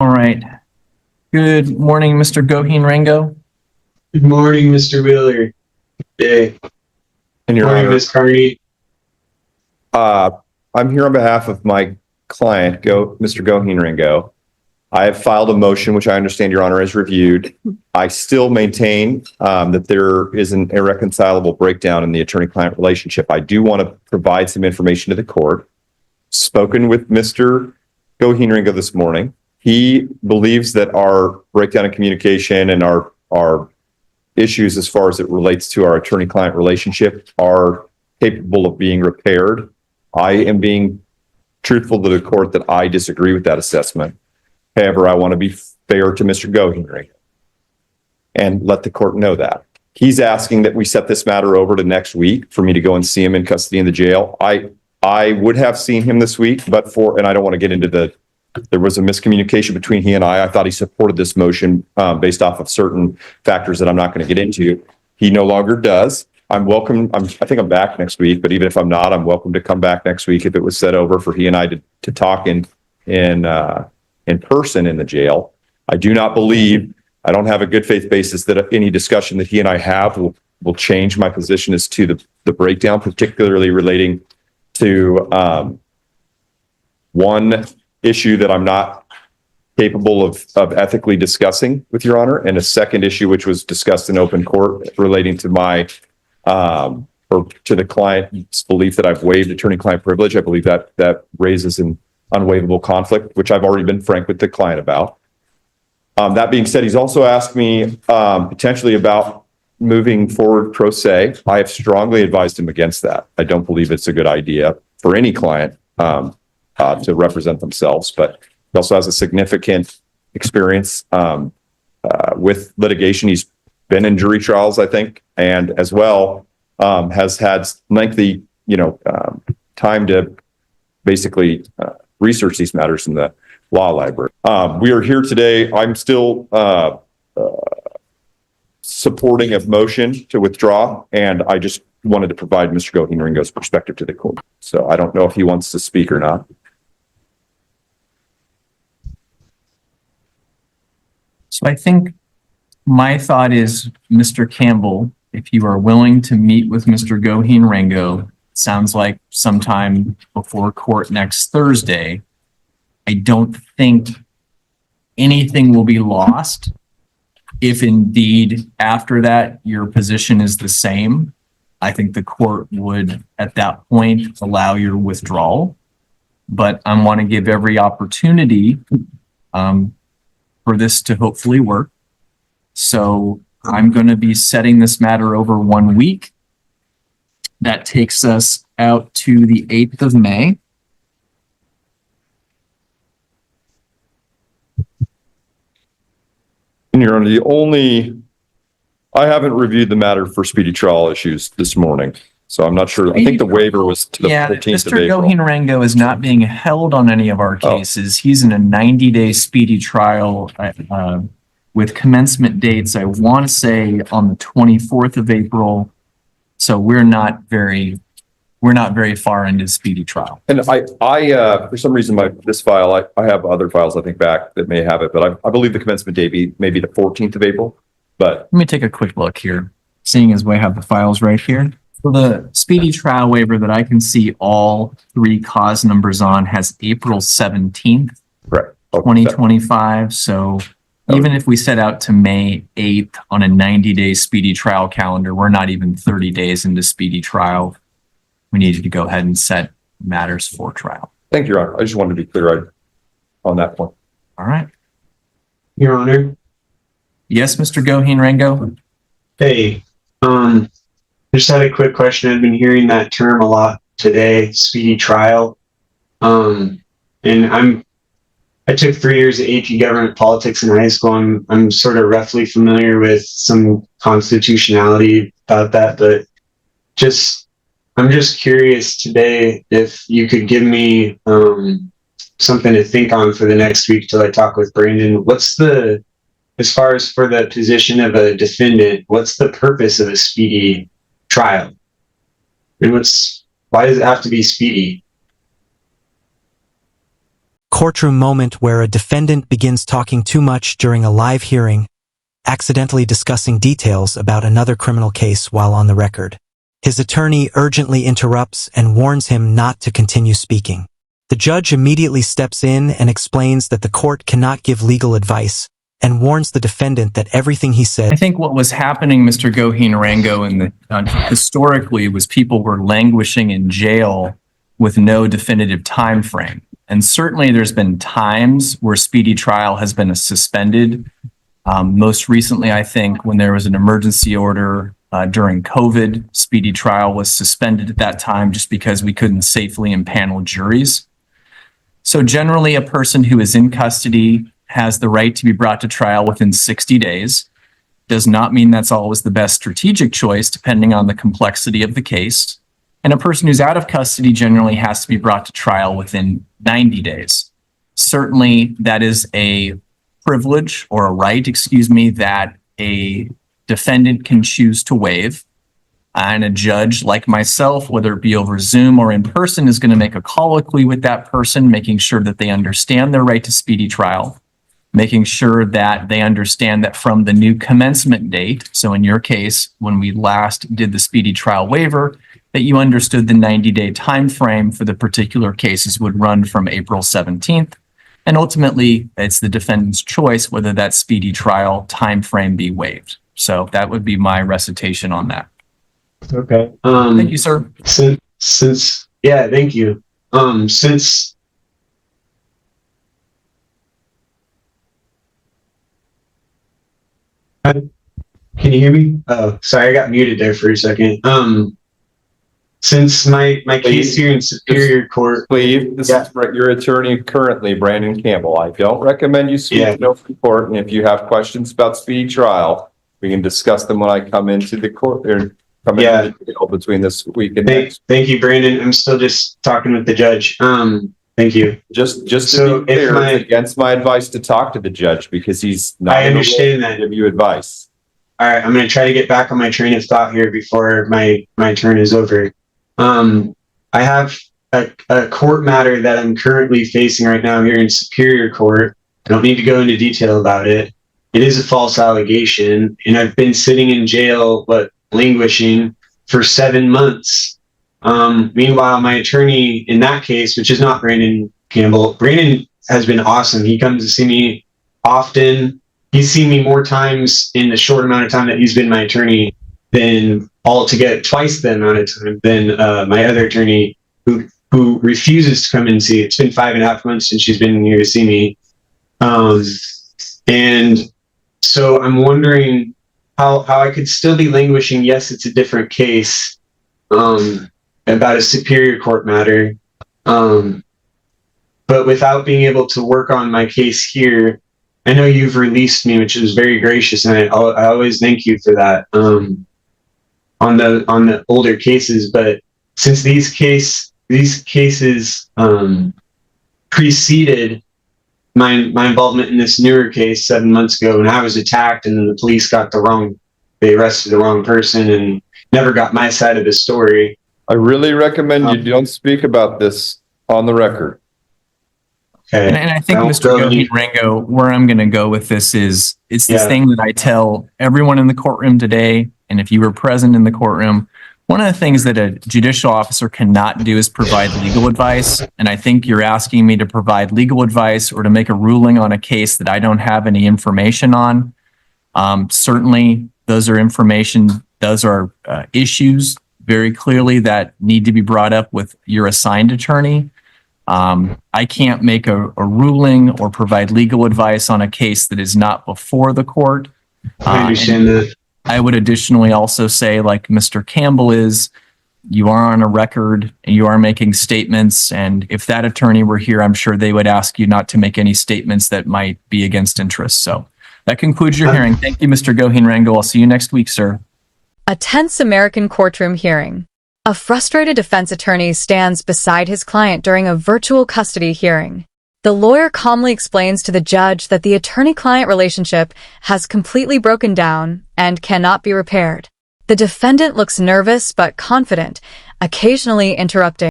All right. Good morning, Mr. Goheen Rango. Good morning, Mr. Wheeler. Hey. And Your Morning, Honor, Ms. Carney. I'm here on behalf of my client, Mr. Goheen Ringo. I have filed a motion, which I understand Your Honor has reviewed. I still maintain that there is an irreconcilable breakdown in the attorney-client relationship. I do want to provide some information to the court. Spoken with Mr. Goheen Ringo this morning. He believes that our breakdown in communication and our issues as far as it relates to our attorney-client relationship are capable of being repaired. I am being truthful to the court that I disagree with that assessment. However, I want to be fair to Mr. Goheen and let the court know that. He's asking that we set this matter over to next week for me to go and see him in custody in the jail. I would have seen him this week, and I don't want to get into there was a miscommunication between he and I. I thought he supported this motion based off of certain factors that I'm not going to get into. He no longer does. I'm welcome. I think I'm back next week, but even if I'm not, I'm welcome to come back next week if it was set over for he and I to talk in person in the jail. I do not believe, I don't have a good faith basis that any discussion that he and I have will change my position as to the breakdown, particularly relating to one issue that I'm not capable of ethically discussing with Your Honor, and a second issue which was discussed in open court relating to my or to the client's belief that I've waived attorney-client privilege. I believe that raises an unwaivable conflict, which I've already been frank with the client about. That being said, he's also asked me potentially about moving forward pro se. I have strongly advised him against that. I don't believe it's a good idea for any client to represent themselves, but he also has a significant experience with litigation. He's been in jury trials, I think, and as well has had lengthy, time to basically research these matters in the law library. We are here today. I'm still supporting a motion to withdraw, and I just wanted to provide Mr. Goheen Ringo's perspective to the court. So I don't know if he wants to speak or not. So I think my thought is, Mr. Campbell, if you are willing to meet with Mr. Goheen Ringo, sounds like sometime before court next Thursday, I don't think anything will be lost. If indeed after that your position is the same, I think the court would at that point allow your withdrawal. But I want to give every opportunity for this to hopefully work. So I'm going to be setting this matter over 1 week. That takes us out to the 8th of May. And Your Honor, I haven't reviewed the matter for speedy trial issues this morning, so I'm not sure. I think the waiver was to the 14th of April. Mr. Goheen Ringo is not being held on any of our cases. He's in a 90-day speedy trial with commencement dates, I want to say on the 24th of April. So we're not very far into speedy trial. And I for some reason, this file, I have other files I think back that may have it, but I believe the commencement date may be the 14th of April. But let me take a quick look here, seeing as we have the files right here. For the speedy trial waiver that I can see all three cause numbers on has April 17th, correct. 2025. So even if we set out to May 8th on a 90-day speedy trial calendar, we're not even 30 days into speedy trial. We needed to go ahead and set matters for trial. Thank you, Your Honor. I just wanted to be clear on that point. All right. Your Honor. Yes, Mr. Goheen Ringo. Hey, just had a quick question. I've been hearing that term a lot today, speedy trial. And I took 3 years of AP government politics in high school. I'm sort of roughly familiar with some constitutionality about that, but I'm just curious today if you could give me something to think on for the next week till I talk with Brandon. As far as for the position of a defendant, what's the purpose of a speedy trial? And why does it have to be speedy? courtroom moment where a defendant begins talking too much during a live hearing, accidentally discussing details about another criminal case while on the record. His attorney urgently interrupts and warns him not to continue speaking. The judge immediately steps in and explains that the court cannot give legal advice and warns the defendant that everything he I said. think what was happening, Mr. Goheen Rango, historically was people were languishing in jail with no definitive time frame. And certainly there's been times where speedy trial has been suspended. Most recently, I think, when there was an emergency order during COVID, speedy trial was suspended at that time just because we couldn't safely impanel juries. So generally, a person who is in custody has the right to be brought to trial within 60 days. Does not mean that's always the best strategic choice, depending on the complexity of the case. And a person who's out of custody generally has to be brought to trial within 90 days. Certainly, that is a privilege or a right, that a defendant can choose to waive. And a judge like myself, whether it be over Zoom or in person, is going to make a colloquy with that person, making sure that they understand their right to speedy trial, making sure that they understand that from the new commencement date, so in your case, when we last did the speedy trial waiver, that you understood the 90-day time frame for the particular cases would run from April 17th. And ultimately, it's the defendant's choice whether that speedy trial time frame be waived. So that would be my recitation on that. Okay. Thank you, sir. Yeah, thank you. Since can you hear me? Oh, sorry, I got muted there for a second. Since my case here in Superior Court, Please, this is your attorney currently, Brandon Campbell. I don't recommend you speak in open court, and if you have questions about speedy trial, we can discuss them when I come into the court or come into the jail between this week and next. Thank you, Brandon. I'm still just talking with the judge. Thank you. Just So to be clear, it's against my advice to talk to the judge because he's not. I understand that. Give you advice. All right, I'm going to try to get back on my train of thought here before my turn is over. I have a court matter that I'm currently facing right now here in Superior Court. I don't need to go into detail about it. It is a false allegation, and I've been sitting in jail, languishing for 7 months. Meanwhile, my attorney in that case, which is not Brandon Campbell, Brandon has been awesome. He comes to see me often. He's seen me more times in the short amount of time that he's been my attorney than altogether, twice the amount of time than my other attorney who refuses to come and see. It's been 5.5 months since she's been here to see me. And so I'm wondering how I could still be languishing. Yes, it's a different case about a Superior Court matter. But without being able to work on my case here, I know you've released me, which is very gracious, and I always thank you for that. On the older cases, but since these cases preceded my involvement in this newer case 7 months ago, when I was attacked, and then the police they arrested the wrong person and never got my side of the story. I really recommend you don't speak about this on the record. Okay. And I think, Mr. Goheen Rango, where I'm going to go with this is, it's this thing that I tell everyone in the courtroom today, and if you were present in the courtroom, one of the things that a judicial officer cannot do is provide legal advice. And I think you're asking me to provide legal advice or to make a ruling on a case that I don't have any information on. Certainly, those are issues very clearly that need to be brought up with your assigned attorney. I can't make a ruling or provide legal advice on a case that is not before the court. I understand that. I would additionally also say, like Mr. Campbell you are on a record and you are making statements. And if that attorney were here, I'm sure they would ask you not to make any statements that might be against interest. So that concludes your hearing. Thank you, Mr. Goheen Rango. I'll see you next week, sir. A tense American courtroom hearing. A frustrated defense attorney stands beside his client during a virtual custody hearing. The lawyer calmly explains to the judge that the attorney-client relationship has completely broken down and cannot be repaired. The defendant looks nervous but confident, occasionally interrupting.